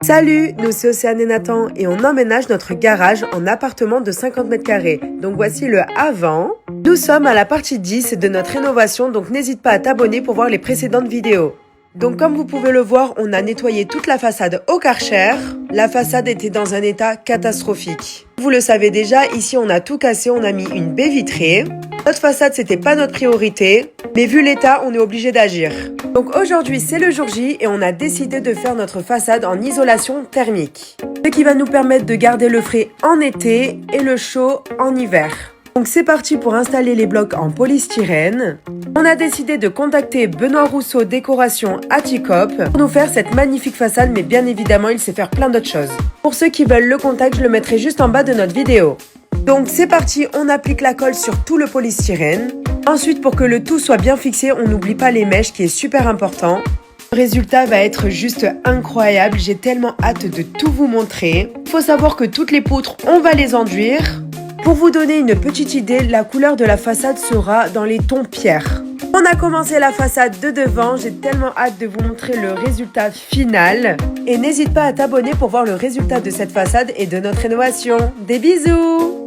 Salut, nous c'est Océane et Nathan et on emménage notre garage en appartement de 50 mètres carrés. Donc voici le avant. Nous sommes à la partie 10 de notre rénovation, donc n'hésite pas à t'abonner pour voir les précédentes vidéos. Donc comme vous pouvez le voir, on a nettoyé toute la façade au Karcher. La façade était dans un état catastrophique. Vous le savez déjà, ici on a tout cassé, on a mis une baie vitrée. Notre façade c'était pas notre priorité, mais vu l'état, on est obligé d'agir. Donc aujourd'hui c'est le jour J et on a décidé de faire notre façade en isolation thermique. Ce qui va nous permettre de garder le frais en été et le chaud en hiver. Donc c'est parti pour installer les blocs en polystyrène. On a décidé de contacter Benoît Rousseau Décoration à Tikop pour nous faire cette magnifique façade, mais bien évidemment il sait faire plein d'autres choses. Pour ceux qui veulent le contact, je le mettrai juste en bas de notre vidéo. Donc c'est parti, on applique la colle sur tout le polystyrène. Ensuite, pour que le tout soit bien fixé, on n'oublie pas les mèches qui est super important. Le résultat va être juste incroyable, j'ai tellement hâte de tout vous montrer. Il faut savoir que toutes les poutres, on va les enduire. Pour vous donner une petite idée, la couleur de la façade sera dans les tons pierre. On a commencé la façade de devant, j'ai tellement hâte de vous montrer le résultat final. Et n'hésite pas à t'abonner pour voir le résultat de cette façade et de notre rénovation. Des bisous!